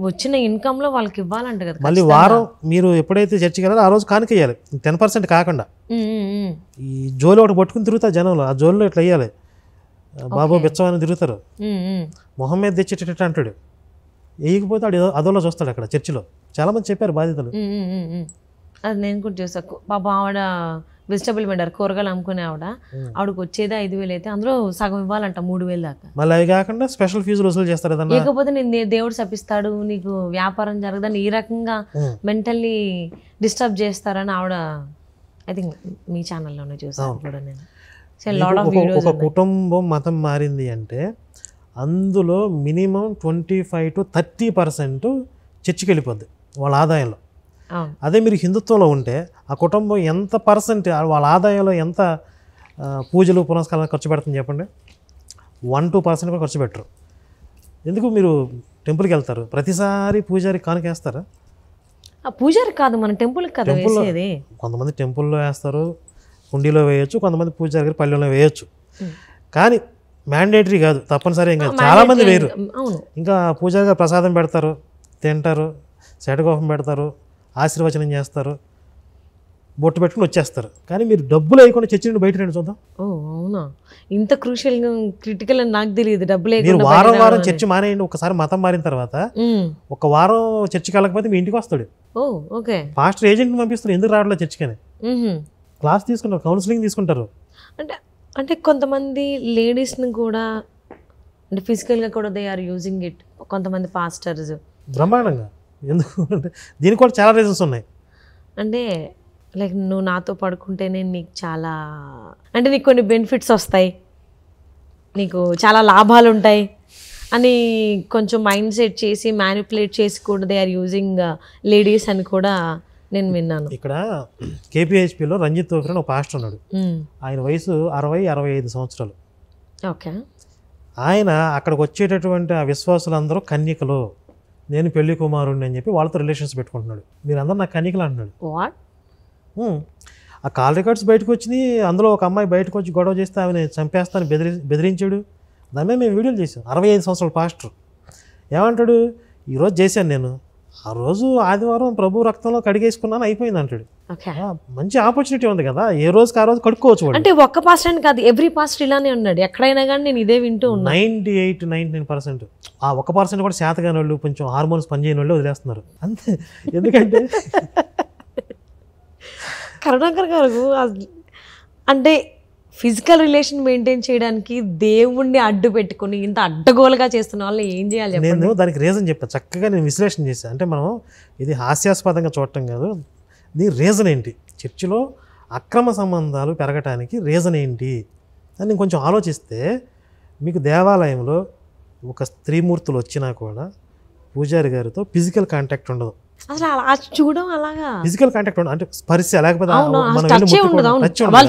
వచ్చిన ఇన్కమ్లో వాళ్ళకి ఇవ్వాలంట కదా. మళ్ళీ వారం మీరు ఎప్పుడైతే చర్చికి వెళ్ళారో ఆ రోజు కానుక వేయాలి, 10% కాకుండా. ఈ జోలు ఒకటి పట్టుకుని తిరుగుతారు జనంలో, ఆ జోల్లో ఇట్లా వేయాలి, బాబు బిచ్చమని తిరుగుతారు, మొహం మీద తెచ్చేటట్టు అంటాడు. వేయకపోతే ఆడు అదోలో చూస్తాడు అక్కడ చర్చిలో. చాలామంది చెప్పారు బాధితులు. అది నేను కూడా చూసాను. పాపం ఆవిడ వెజిటబుల్ వెండర్, కూరగాయలు అమ్ముకునే ఆవిడకి వచ్చేది 5,000 అయితే అందులో సగం ఇవ్వాలంట 3,000 దాకా. మళ్ళీ అవి కాకుండా స్పెషల్ ఫీజులు వసూలు చేస్తారు కదా. లేకపోతే నేను దేవుడు శపిస్తాడు, నీకు వ్యాపారం జరగదని ఈ రకంగా మెంటల్లీ డిస్టర్బ్ చేస్తారని ఆవిడ ఐ థింక్ మీ ఛానల్లోనే చూసాను కూడా నేను. ఒక కుటుంబం మతం మారింది అంటే అందులో మినిమం 25 to 30% చర్చికి వెళ్ళిపోద్ది వాళ్ళ ఆదాయంలో. అదే మీరు హిందుత్వంలో ఉంటే ఆ కుటుంబం ఎంత పర్సెంట్ వాళ్ళ ఆదాయంలో ఎంత పూజలు పునస్కారాలు ఖర్చు పెడుతుంది చెప్పండి? 1-2% కూడా ఖర్చు పెట్టరు. ఎందుకు మీరు టెంపుల్కి వెళ్తారు, ప్రతిసారి పూజారి కానుకేస్తారా? పూజారి కాదు, మన టెంపుల్కి కదా వేసేది. కొంతమంది టెంపుల్లో వేస్తారు, హుండీలో వేయచ్చు, కొంతమంది పూజారి గారి పల్లెల్లో వేయచ్చు. కానీ మ్యాండేటరీ కాదు, తప్పనిసరి ఏం కాదు. చాలామంది వేరు. ఇంకా పూజారి గారు ప్రసాదం పెడతారు, తింటారు, శటకోపం పెడతారు, ఆశీర్వచనం చేస్తారు, బొట్టు పెట్టుకుని వచ్చేస్తారు. కానీ మీరు డబ్బులు వేయకుండా చర్చి నుండి బయట రండి చూద్దాం. అవునా, ఇంత క్రిటికల్ అని నాకు తెలియదు. డబ్బులు మీరు వారం వారం చర్చి మానేయండి. ఒకసారి మతం మారిన తర్వాత ఒక వారం చర్చికి వెళ్ళకపోతే మీ ఇంటికి వస్తాడు. పాస్టర్ ఏజెంట్ని పంపిస్తారు, ఎందుకు రావట్లేదు చర్చికి అని. క్లాస్ తీసుకుంటారు, కౌన్సిలింగ్ తీసుకుంటారు. అంటే కొంతమంది లేడీస్ని కూడా అంటే ఫిజికల్గా కూడా దే ఆర్ యూజింగ్ ఇట్. కొంతమంది పాస్టర్స్ బ్రహ్మాండంగా. ఎందుకు అంటే దీనికి కూడా చాలా రీజన్స్ ఉన్నాయి. అంటే లైక్ నువ్వు నాతో పడుకుంటేనే నీకు చాలా అంటే నీకు కొన్ని బెనిఫిట్స్ వస్తాయి, నీకు చాలా లాభాలు ఉంటాయి అని కొంచెం మైండ్ సెట్ చేసి మ్యానిపులేట్ చేసి కూడా దే ఆర్ యూజింగ్ లేడీస్ అని కూడా నేను విన్నాను. ఇక్కడ కేపీహెచ్పిలో రంజిత్ తోఫర్ అని ఒక పాస్టర్ ఉన్నాడు. ఆయన వయసు 60-65 సంవత్సరాలు. ఓకే. ఆయన అక్కడికి వచ్చేటటువంటి ఆ విశ్వాసులందరూ కన్యకలు, నేను పెళ్లి కుమారుడిని అని చెప్పి వాళ్ళతో రిలేషన్స్ పెట్టుకుంటున్నాడు. మీరందరూ నాకు కన్యకలు అంటున్నాడు. ఆ కాల్ రికార్డ్స్ బయటకు వచ్చినాయి. అందులో ఒక అమ్మాయి బయటకు వచ్చి గొడవ చేస్తే ఆమెను చంపేస్తాను బెదిరించాడు. దాని మీద మేము వీడియోలు చేసాం. 65 సంవత్సరాల పాస్టర్ ఏమంటాడు, ఈరోజు చేశాను నేను, ఆ రోజు ఆదివారం ప్రభు రక్తంలో కడిగేసుకున్నాను అయిపోయింది అంటాడు. మంచి ఆపర్చునిటీ ఉంది కదా, ఏ రోజుకి ఆ రోజు కడుక్కోవచ్చు. అంటే ఒక్క పాస్టర్ అని కాదు, ఎవ్రీ పాస్టర్ ఇలానే ఉన్నాడు. ఎక్కడైనా కానీ నేను ఇదే వింటూ ఉన్నా. 98-99% ఆ 1% కూడా శాతగాని వాళ్ళు, కొంచెం హార్మోన్స్ పనిచేయని వాళ్ళు వదిలేస్తున్నారు అంతే. ఎందుకంటే కరుణాకర్ గారు అంటే ఫిజికల్ రిలేషన్ మెయింటైన్ చేయడానికి దేవుణ్ణి అడ్డు పెట్టుకుని ఇంత అడ్డగోలుగా చేస్తున్న వాళ్ళు ఏం చేయాలి? నేను దానికి రీజన్ చెప్పాను, చక్కగా నేను విశ్లేషణ చేశాను. అంటే మనం ఇది హాస్యాస్పదంగా చూడటం కాదు, దీని రీజన్ ఏంటి, చర్చిలో అక్రమ సంబంధాలు పెరగటానికి రీజన్ ఏంటి అని నేను కొంచెం ఆలోచిస్తే, మీకు దేవాలయంలో ఒక స్త్రీమూర్తులు వచ్చినా కూడా పూజారి గారితో ఫిజికల్ కాంటాక్ట్ ఉండదు. అసలు చూడడం అలాగా ఫిజికల్ కాంటాక్ట్ ఉండదు, అంటే స్పర్శ లేకపోతే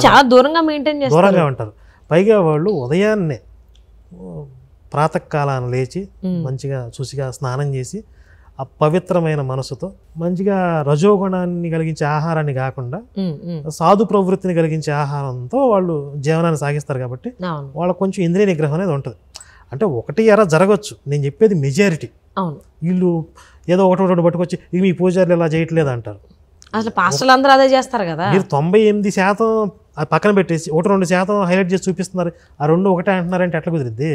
చాలా దూరంగా మెయింటైన్ చేస్తారు, దూరంగా ఉంటారు. పైగా వాళ్ళు ఉదయాన్నే ప్రాతకాలాన్ని లేచి మంచిగా శుచిగా స్నానం చేసి ఆ పవిత్రమైన మనసుతో మంచిగా రజోగుణాన్ని కలిగించే ఆహారాన్ని కాకుండా సాధు ప్రవృత్తిని కలిగించే ఆహారంతో వాళ్ళు జీవనాన్ని సాగిస్తారు. కాబట్టి వాళ్ళకు కొంచెం ఇంద్రియ నిగ్రహం అనేది ఉంటుంది. అంటే ఒకటి ఎరా జరగచ్చు, నేను చెప్పేది మెజారిటీ. వీళ్ళు ఏదో ఒకటి పట్టుకొచ్చి ఇవి మీ పూజారులు ఇలా చేయట్లేదు అంటారు. అసలు పాస్టర్లు అందరూ అదే చేస్తారు కదా. మీరు 98% పక్కన పెట్టేసి 1-2% హైలైట్ చేసి చూపిస్తున్నారు, ఆ 2 ఒకటే అంటున్నారంటే ఎట్లా కుదిరిద్ది?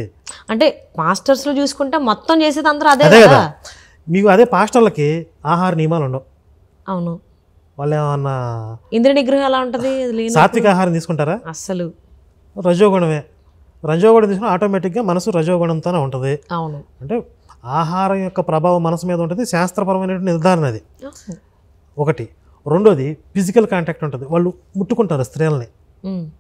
అంటే మాస్టర్స్ లో చూసుకుంటే మొత్తం చేసేది అందరూ అదే కదా. మీకు అదే పాస్టర్లకి ఆహార నియమాలు ఉండవు. అవును, వాళ్ళు ఏమన్నా ఇంద్రియ నిగ్రహం ఎలా ఉంటుంది? సాత్విక ఆహారం తీసుకుంటారా? అసలు రజోగుణమే. రజోగుణం తీసుకుని ఆటోమేటిక్గా మనసు రజోగుణంతోనే ఉంటుంది. అవును, అంటే ఆహారం యొక్క ప్రభావం మనసు మీద ఉంటుంది, శాస్త్రపరమైనటువంటి నిర్ధారణ అది ఒకటి. రెండోది ఫిజికల్ కాంటాక్ట్ ఉంటుంది, వాళ్ళు ముట్టుకుంటారు స్త్రీలని.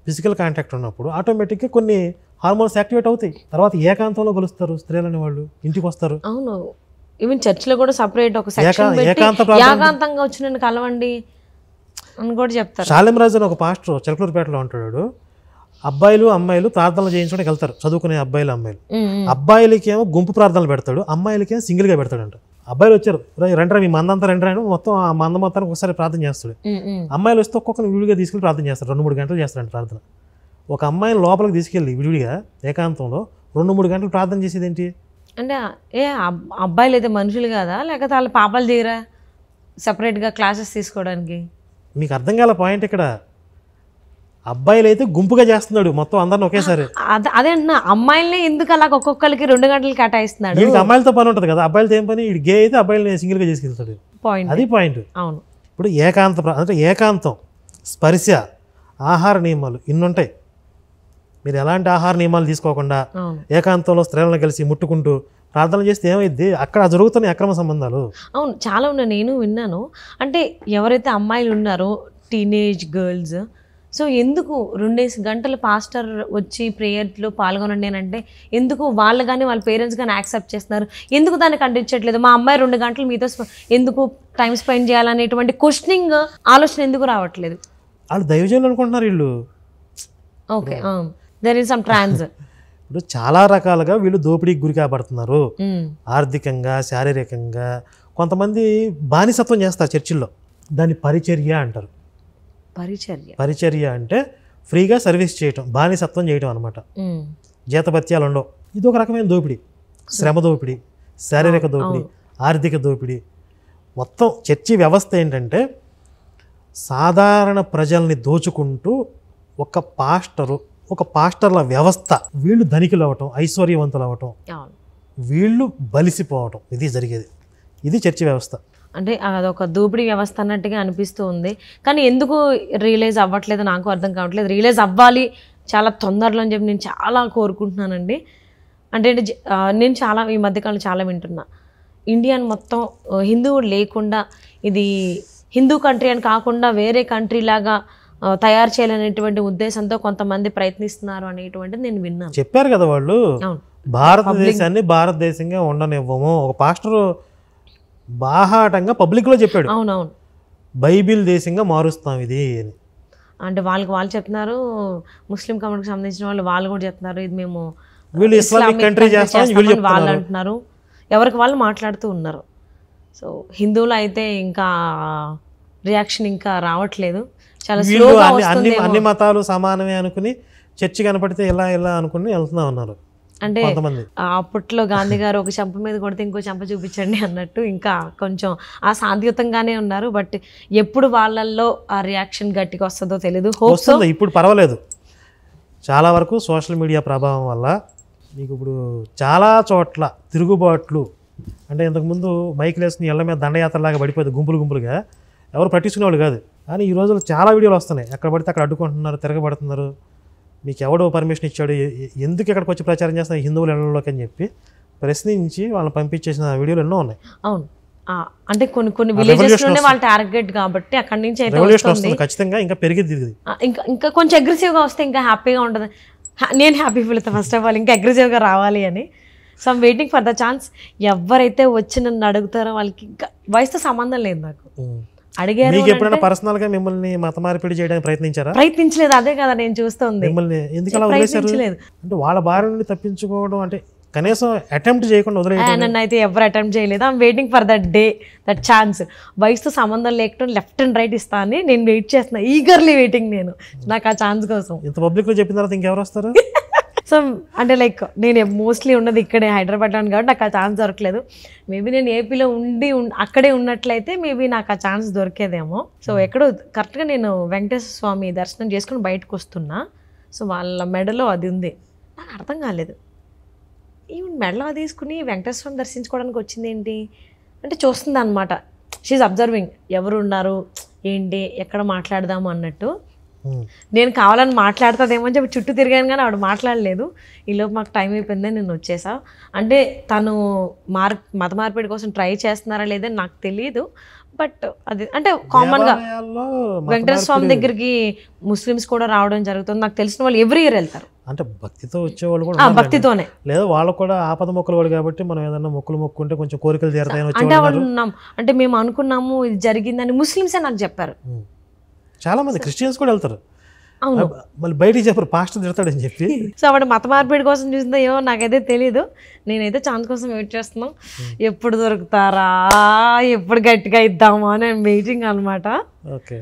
ఫిజికల్ కాంటాక్ట్ ఉన్నప్పుడు ఆటోమేటిక్గా కొన్ని హార్మోన్స్ యాక్టివేట్ అవుతాయి. తర్వాత ఏకాంతంలో కలుస్తారు స్త్రీలని, వాళ్ళు ఇంటికి వస్తారు. అవును, ఈవెన్ చర్చిలో కూడా సపరేట్ ఒక సెక్షన్ ఏకాంతంగా వచ్చి నన్ను కలవండి అని కూడా చెప్తారు. శాలెం రాజు అని ఒక పాస్టర్ చిలకలూరుపేటలో ఉంటాడు. అబ్బాయిలు అమ్మాయిలు ప్రార్థనలు చేయించుకోవడానికి వెళ్తారు, చదువుకునే అబ్బాయిలు అమ్మాయిలు. అబ్బాయిలకి ఏమో గుంపు ప్రార్థనలు పెడతాడు, అమ్మాయిలకి ఏమో సింగిల్గా పెడతాడంట. అబ్బాయిలు వచ్చారు, రండ్రా మీ మందంతా రండి అని మొత్తం ఆ మంద మొత్తానికి ఒకసారి ప్రార్థన చేస్తాడు. అమ్మాయిలు వస్తే ఒక్కొక్కరిని విడిగా తీసుకెళ్ళి ప్రార్థన చేస్తారు. 2-3 గంటలు చేస్తాడంట ప్రార్థన. ఒక అమ్మాయిని లోపలికి తీసుకెళ్ళి విడివిడిగా ఏకాంతంలో 2-3 గంటలు ప్రార్థన చేసేది ఏంటి? అంటే అబ్బాయిలు అయితే మనుషులు కాదా, లేకపోతే వాళ్ళ పాపాలు తీరా సపరేట్గా క్లాసెస్ తీసుకోవడానికి? మీకు అర్థం కాల పాయింట్ ఇక్కడ. అబ్బాయిలు అయితే గుంపుగా చేస్తున్నాడు మొత్తం అందరిని ఒకేసారి. అదే అంటున్నా, అమ్మాయిల్ని ఎందుకు అలా ఒక్కొక్కరికి 2 గంటలు కేటాయిస్తున్నాడు? వీడికి అమ్మాయిలతో పని ఉంటుంది కదా, అబ్బాయిలతో ఏం పని? వీడి గే అయితే అబ్బాయిలు సింగిల్గా చేసుకెళ్తాడు. పాయింట్, అది పాయింట్. అవును. ఇప్పుడు అంటే ఏకాంతం, స్పర్శ, ఆహార నియమాలు ఇన్ని ఉంటాయి. మీరు ఎలాంటి ఆహార నియమాలు తీసుకోకుండా ఏకాంతంలో స్త్రీలను కలిసి ముట్టుకుంటూ ప్రార్థన చేస్తే ఏమైంది? అక్కడ జరుగుతున్న అక్రమ సంబంధాలు. అవును, చాలా ఉన్నాయి, నేను విన్నాను. అంటే ఎవరైతే అమ్మాయిలు ఉన్నారో టీనేజ్ గర్ల్స్, సో ఎందుకు 2 గంటలు పాస్టర్ వచ్చి ప్రేయర్లో పాల్గొనండి అని అంటే ఎందుకు వాళ్ళు కానీ వాళ్ళ పేరెంట్స్ కానీ యాక్సెప్ట్ చేస్తున్నారు? ఎందుకు దాన్ని ఖండించట్లేదు? మా అమ్మాయి 2 గంటలు మీతో ఎందుకు టైం స్పెండ్ చేయాలనేటువంటి క్వశ్చనింగ్ ఆలోచన ఎందుకు రావట్లేదు? వాళ్ళు దైవజనులు అనుకుంటున్నారు వీళ్ళు. ఓకే, దేర్ ఈస్ సమ్ ట్రాన్స్. ఇప్పుడు చాలా రకాలుగా వీళ్ళు దోపిడీకి గురి కాబడుతున్నారు, ఆర్థికంగా, శారీరకంగా. కొంతమంది బానిసత్వం చేస్తారు చర్చిల్లో, దాన్ని పరిచర్య అంటారు. పరిచర్య అంటే ఫ్రీగా సర్వీస్ చేయటం, బానిసత్వం చేయటం అనమాట. జీతభత్యాలు ఉండవు. ఇది ఒక రకమైన దోపిడీ, శ్రమ దోపిడీ, శారీరక దోపిడీ, ఆర్థిక దోపిడీ. మొత్తం చర్చి వ్యవస్థ ఏంటంటే సాధారణ ప్రజల్ని దోచుకుంటూ ఒక పాస్టర్ల వ్యవస్థ. వీళ్ళు ధనికులు అవ్వటం, ఐశ్వర్యవంతులు అవ్వటం, వీళ్ళు బలిసిపోవటం, ఇది జరిగేది. ఇది చర్చి వ్యవస్థ. అంటే అదొక దోపిడీ వ్యవస్థ అన్నట్టుగా అనిపిస్తూ ఉంది. కానీ ఎందుకు రియలైజ్ అవ్వట్లేదు నాకు అర్థం కావట్లేదు. రియలైజ్ అవ్వాలి చాలా తొందరలో అని చెప్పి నేను చాలా కోరుకుంటున్నానండి. అంటే నేను చాలా ఈ మధ్యకాలం చాలా వింటున్నా, ఇండియన్ మొత్తం హిందువులు లేకుండా ఇది హిందూ కంట్రీ అని కాకుండా వేరే కంట్రీ లాగా తయారు చేయాలనేటువంటి ఉద్దేశంతో కొంతమంది ప్రయత్నిస్తున్నారు అనేటువంటిది నేను విన్నాను. చెప్పారు కదా వాళ్ళు, భారతదేశాన్ని భారతదేశంగా ఉండనివ్వము. ఒక పాస్టర్ బాహాటంగా పబ్లిక్లో చెప్పాడు. అవునవును, బైబిల్ దేశంగా మారుస్తాం ఇది అని. అంటే వాళ్ళు చెప్తున్నారు, ముస్లిం కమ్యూనిటీకి సంబంధించిన వాళ్ళు కూడా చెప్తున్నారు ఇది మేము వీళ్ళు ఇస్లామిక్ కంట్రీ చేస్తామని వాళ్ళు అంటున్నారు. ఎవరికి వాళ్ళు మాట్లాడుతూ ఉన్నారు. సో హిందువులు అయితే ఇంకా రియాక్షన్ ఇంకా రావట్లేదు, చాలా స్లోగా వస్తుంది. అన్ని మతాలు సమానమే అనుకుని చర్చి కనపడితే ఇలా అనుకుని వెళ్తున్నా ఉన్నారు. అంటే అప్పట్లో గాంధీ గారు ఒక చెంప మీద కొడితే ఇంకో చెంప చూపించండి అన్నట్టు ఇంకా కొంచెం ఆ శాంతియుతంగానే ఉన్నారు. బట్ ఎప్పుడు వాళ్ళల్లో ఆ రియాక్షన్ గట్టిగా వస్తుందో తెలీదు. వస్తుంది, ఇప్పుడు పర్వాలేదు. చాలా వరకు సోషల్ మీడియా ప్రభావం వల్ల మీకు ఇప్పుడు చాలా చోట్ల తిరుగుబాట్లు. అంటే ఇంతకుముందు మైకులు వేసుకుని ఇళ్ళ మీద దండయాత్రలాగా పడిపోయింది, గుంపులుగా ఎవరు పట్టించుకునేవాళ్ళు కాదు. కానీ ఈ రోజుల్లో చాలా వీడియోలు వస్తున్నాయి, ఎక్కడ పడితే అక్కడ అడ్డుకుంటున్నారు, తిరగబడుతున్నారు. మీకు ఎవడో పర్మిషన్ ఇచ్చాడు, ఎందుకు ఇక్కడికి వచ్చి ప్రచారం చేస్తున్నారు హిందువుల ఇళ్లలోకి అని చెప్పి ప్రశ్నించి వాళ్ళని పంపించేసిన వీడియోలు ఎన్నో ఉన్నాయి. అవును, అంటే కొన్ని విలేజెస్ లోనే వాళ్ళు టార్గెట్ కాబట్టి అక్కడి నుంచి అయితే వస్తుంది ఖచ్చితంగా. ఇంకా పెరిగింది, ఇంకా కొంచెం అగ్రెసివ్గా వస్తే ఇంకా హ్యాపీగా ఉంటుంది. నేను హ్యాపీ ఫీల్ అవుతాను ఫస్ట్ ఆఫ్ ఆల్, ఇంకా అగ్రెసివ్గా రావాలి అని. So I'm waiting for the chance. ఎవరైతే వచ్చి నన్ను అడుగుతారో వాళ్ళకి ఇంకా వయసుతో సంబంధం లేదు నాకు. అడిగారు, ఎప్పుడైనా పర్సనల్ గా మిమ్మల్ని మత మార్పిడి చేయడానికి ప్రయత్నించలేదు. అదే కదా నేను చూస్తుంది, మిమ్మల్ని ఎందుకు అలా వదిలేశారు? అంటే వాళ్ళ బారి నుండి తప్పించుకోవడం అంటే కనీసం అటెంప్ట్ చేయకుండా వదిలేయడం. నన్ను అయితే ఎవరు అటెంప్ట్ చేయలేదు. I'm waiting for that day, that chance. వయసుతో సంబంధం లేకుండా లెఫ్ట్ అండ్ రైట్ ఇస్తా అని నేను వెయిట్ చేస్తున్నా, ఈగర్లీ వెయిటింగ్ నేను నాకు ఆ ఛాన్స్ కోసం. ఇంత పబ్లిక్ లో చెప్పిన తర్వాత ఇంకెవరు వస్తారు? సో అంటే లైక్ నేను మోస్ట్లీ ఉన్నది ఇక్కడే హైదరాబాద్లో కాబట్టి నాకు ఆ ఛాన్స్ దొరకలేదు. మేబీ నేను ఏపీలో అక్కడే ఉన్నట్లయితే మేబీ నాకు ఆ ఛాన్స్ దొరికేదేమో. సో ఎక్కడో కరెక్ట్గా నేను వెంకటేశ్వర స్వామి దర్శనం చేసుకుని బయటకు వస్తున్నా. సో వాళ్ళ మెడలో అది ఉంది, నాకు అర్థం కాలేదు. ఈవెన్ మెడలో అది తీసుకుని వెంకటేశ్వర స్వామి దర్శించుకోవడానికి వచ్చింది ఏంటి అంటే చూస్తుంది అనమాట. షీఈ్ అబ్జర్వింగ్, ఎవరు ఉన్నారు ఏంటి ఎక్కడ మాట్లాడదాము అన్నట్టు. నేను కావాలని మాట్లాడుతుందేమో అని చెప్పి చుట్టూ తిరిగాను, కానీ ఆవిడ మాట్లాడలేదు. ఈలోపు మాకు టైం అయిపోయిందని నేను వచ్చేసా. అంటే తను మత మార్పిడి కోసం ట్రై చేస్తున్నారా లేదని నాకు తెలియదు. బట్ అది అంటే కామన్గా వెంకటేశ్వర స్వామి దగ్గరికి ముస్లిమ్స్ కూడా రావడం జరుగుతుంది. నాకు తెలిసిన వాళ్ళు ఎవ్రీ ఇయర్ వెళ్తారు. అంటే భక్తితో వచ్చేవాళ్ళు కూడా, భక్తితోనే. లేదా వాళ్ళకు కూడా ఆపద మొక్కలు వాడు కాబట్టి మనం ఏదైనా మొక్కలు మొక్కుంటే కొంచెం కోరికలు తీరతాయని అంటే అనుకున్నాం. అంటే మేము అనుకున్నాము ఇది జరిగిందని ముస్లిమ్సే నాకు చెప్పారు. చాలా మంది క్రిస్టియన్స్ కూడా వెళ్తారు, మళ్ళీ బయటికి చెప్పరు పాస్టర్ తిడతాడని చెప్పి. సో ఆవిడ మత మార్పిడి కోసం చూసిందో ఏమో నాకైతే తెలీదు. నేనైతే ఛాన్స్ కోసం వెయిట్ చేస్తున్నాం, ఎప్పుడు దొరుకుతారా, ఎప్పుడు గట్టిగా ఇద్దామా అని వెయిటింగ్ అనమాట. ఓకే.